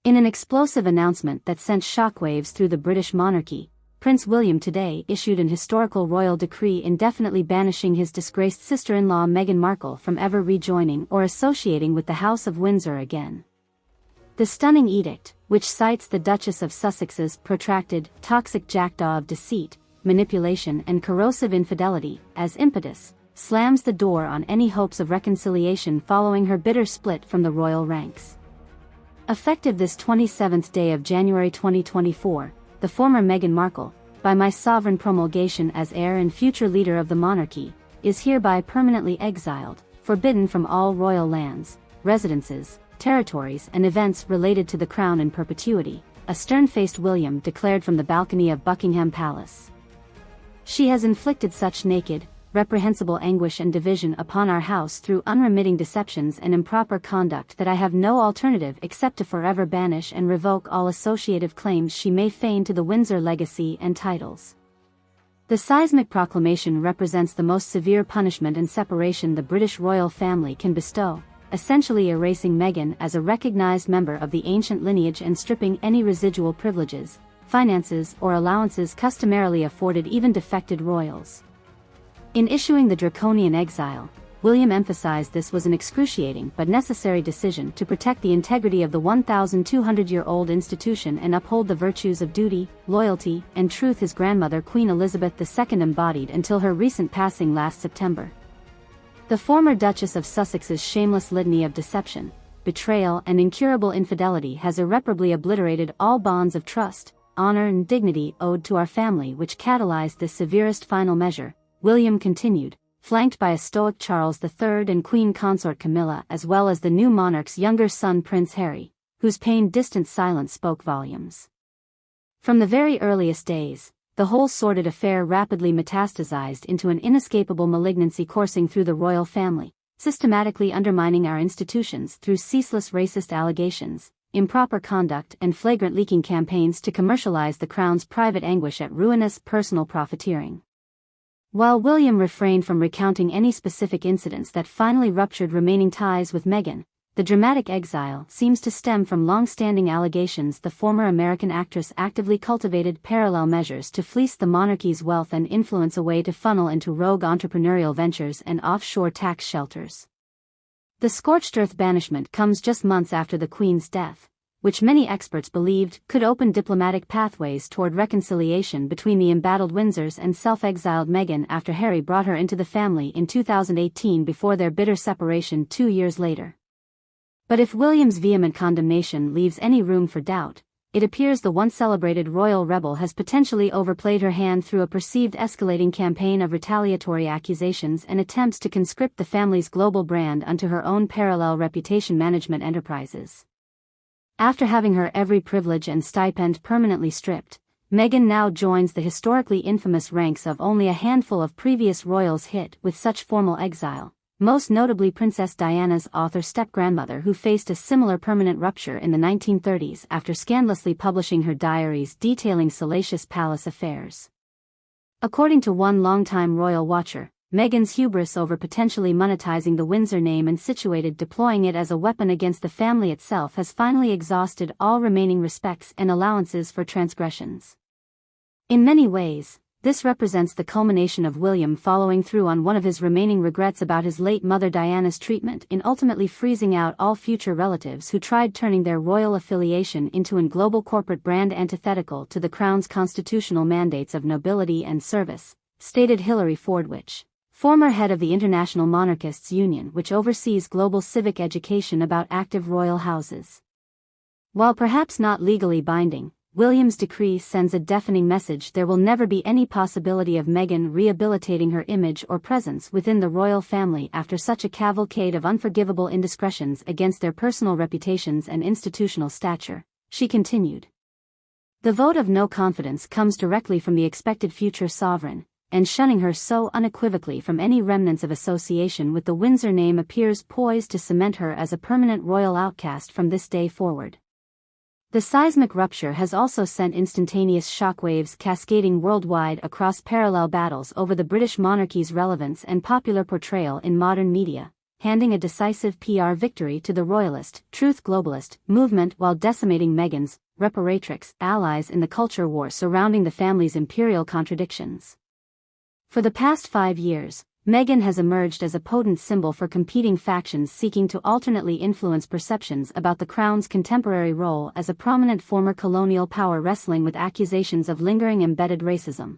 In an explosive announcement that sent shockwaves through the British monarchy, Prince William today issued an historical royal decree indefinitely banishing his disgraced sister-in-law Meghan Markle from ever rejoining or associating with the House of Windsor again. The stunning edict, which cites the Duchess of Sussex's protracted, toxic jackdaw of deceit, manipulation and corrosive infidelity, as impetus, slams the door on any hopes of reconciliation following her bitter split from the royal ranks. Effective this 27th day of January 2024, the former Meghan Markle, by my sovereign promulgation as heir and future leader of the monarchy, is hereby permanently exiled, forbidden from all royal lands, residences, territories and events related to the crown in perpetuity, a stern-faced William declared from the balcony of Buckingham Palace. She has inflicted such naked, reprehensible anguish and division upon our house through unremitting deceptions and improper conduct that I have no alternative except to forever banish and revoke all associative claims she may feign to the Windsor legacy and titles. The seismic proclamation represents the most severe punishment and separation the British royal family can bestow, essentially erasing Meghan as a recognized member of the ancient lineage and stripping any residual privileges, finances or allowances customarily afforded even defected royals. In issuing the draconian exile, William emphasized this was an excruciating but necessary decision to protect the integrity of the 1,200-year-old institution and uphold the virtues of duty, loyalty, and truth his grandmother Queen Elizabeth II embodied until her recent passing last September. The former Duchess of Sussex's shameless litany of deception, betrayal and incurable infidelity has irreparably obliterated all bonds of trust, honor and dignity owed to our family, which catalyzed this severest final measure, William continued, flanked by a stoic Charles III and Queen Consort Camilla as well as the new monarch's younger son Prince Harry, whose pain-distant silence spoke volumes. From the very earliest days, the whole sordid affair rapidly metastasized into an inescapable malignancy coursing through the royal family, systematically undermining our institutions through ceaseless racist allegations, improper conduct and flagrant leaking campaigns to commercialize the crown's private anguish at ruinous personal profiteering. While William refrained from recounting any specific incidents that finally ruptured remaining ties with Meghan, the dramatic exile seems to stem from long-standing allegations the former American actress actively cultivated parallel measures to fleece the monarchy's wealth and influence away to funnel into rogue entrepreneurial ventures and offshore tax shelters. The scorched earth banishment comes just months after the Queen's death, which many experts believed could open diplomatic pathways toward reconciliation between the embattled Windsors and self-exiled Meghan after Harry brought her into the family in 2018 before their bitter separation 2 years later. But if William's vehement condemnation leaves any room for doubt, it appears the once celebrated royal rebel has potentially overplayed her hand through a perceived escalating campaign of retaliatory accusations and attempts to conscript the family's global brand onto her own parallel reputation management enterprises. After having her every privilege and stipend permanently stripped, Meghan now joins the historically infamous ranks of only a handful of previous royals hit with such formal exile, most notably Princess Diana's author step-grandmother, who faced a similar permanent rupture in the 1930s after scandalously publishing her diaries detailing salacious palace affairs. According to one longtime royal watcher, Meghan's hubris over potentially monetizing the Windsor name and situated deploying it as a weapon against the family itself has finally exhausted all remaining respects and allowances for transgressions. In many ways, this represents the culmination of William following through on one of his remaining regrets about his late mother Diana's treatment in ultimately freezing out all future relatives who tried turning their royal affiliation into a global corporate brand antithetical to the crown's constitutional mandates of nobility and service, stated Hilary Fordwich, former head of the International Monarchists Union, which oversees global civic education about active royal houses. While perhaps not legally binding, William's decree sends a deafening message: there will never be any possibility of Meghan rehabilitating her image or presence within the royal family after such a cavalcade of unforgivable indiscretions against their personal reputations and institutional stature, she continued. The vote of no confidence comes directly from the expected future sovereign, and shunning her so unequivocally from any remnants of association with the Windsor name appears poised to cement her as a permanent royal outcast from this day forward. The seismic rupture has also sent instantaneous shockwaves cascading worldwide across parallel battles over the British monarchy's relevance and popular portrayal in modern media, handing a decisive PR victory to the royalist, truth globalist movement while decimating Meghan's reparatrix allies in the culture war surrounding the family's imperial contradictions. For the past 5 years, Meghan has emerged as a potent symbol for competing factions seeking to alternately influence perceptions about the crown's contemporary role as a prominent former colonial power wrestling with accusations of lingering embedded racism.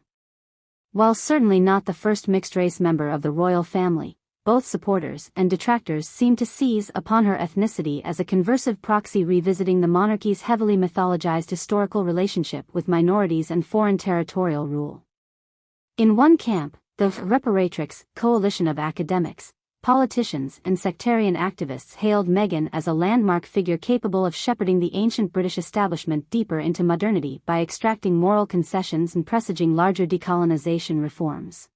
While certainly not the first mixed-race member of the royal family, both supporters and detractors seem to seize upon her ethnicity as a conversive proxy revisiting the monarchy's heavily mythologized historical relationship with minorities and foreign territorial rule. In one camp, the reparatrix coalition of academics, politicians and sectarian activists hailed Meghan as a landmark figure capable of shepherding the ancient British establishment deeper into modernity by extracting moral concessions and presaging larger decolonization reforms.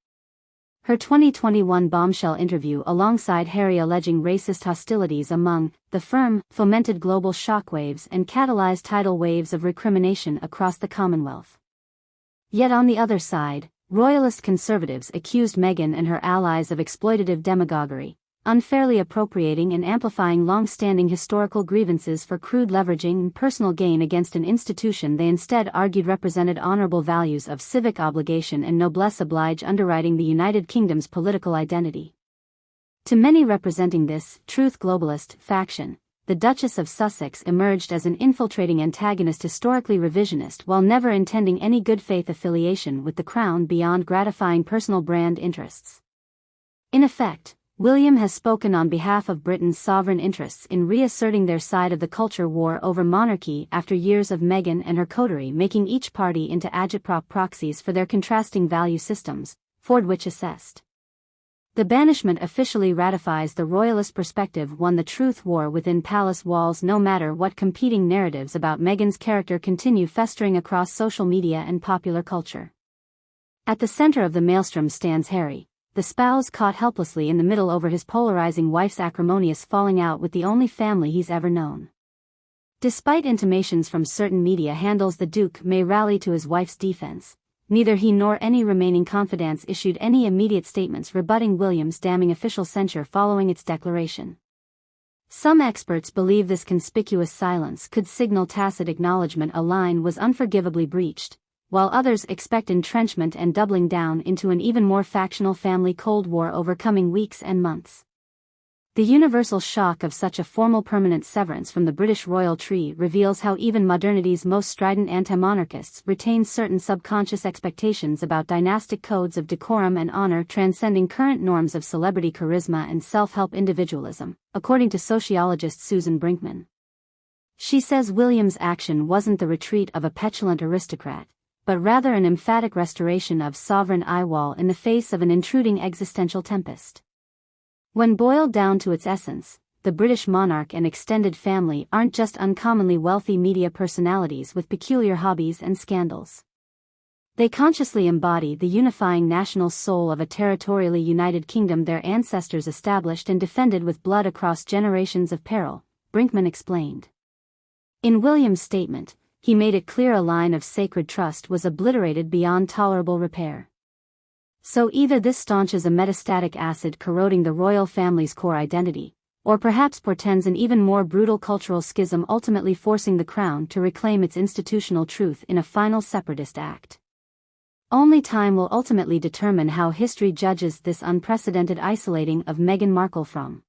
Her 2021 bombshell interview alongside Harry alleging racist hostilities among the firm fomented global shockwaves and catalyzed tidal waves of recrimination across the Commonwealth. Yet on the other side, royalist conservatives accused Meghan and her allies of exploitative demagoguery, unfairly appropriating and amplifying long-standing historical grievances for crude leveraging and personal gain against an institution they instead argued represented honorable values of civic obligation and noblesse oblige underwriting the United Kingdom's political identity. To many representing this truth globalist faction, the Duchess of Sussex emerged as an infiltrating antagonist, historically revisionist while never intending any good faith affiliation with the crown beyond gratifying personal brand interests. In effect, William has spoken on behalf of Britain's sovereign interests in reasserting their side of the culture war over monarchy after years of Meghan and her coterie making each party into agitprop proxies for their contrasting value systems, Fordwich assessed. The banishment officially ratifies the royalist perspective won the truth war within palace walls no matter what competing narratives about Meghan's character continue festering across social media and popular culture. At the center of the maelstrom stands Harry, the spouse caught helplessly in the middle over his polarizing wife's acrimonious falling out with the only family he's ever known. Despite intimations from certain media handles the Duke may rally to his wife's defense, neither he nor any remaining confidants issued any immediate statements rebutting William's damning official censure following its declaration. Some experts believe this conspicuous silence could signal tacit acknowledgement a line was unforgivably breached, while others expect entrenchment and doubling down into an even more factional family Cold War over coming weeks and months. The universal shock of such a formal permanent severance from the British royal tree reveals how even modernity's most strident anti-monarchists retain certain subconscious expectations about dynastic codes of decorum and honor transcending current norms of celebrity charisma and self-help individualism, according to sociologist Susan Brinkman. She says William's action wasn't the retreat of a petulant aristocrat, but rather an emphatic restoration of sovereign eye-wall in the face of an intruding existential tempest. When boiled down to its essence, the British monarch and extended family aren't just uncommonly wealthy media personalities with peculiar hobbies and scandals. They consciously embody the unifying national soul of a territorially united kingdom their ancestors established and defended with blood across generations of peril, Brinkman explained. In William's statement, he made it clear a line of sacred trust was obliterated beyond tolerable repair. So either this staunches a metastatic acid corroding the royal family's core identity, or perhaps portends an even more brutal cultural schism ultimately forcing the crown to reclaim its institutional truth in a final separatist act. Only time will ultimately determine how history judges this unprecedented isolating of Meghan Markle from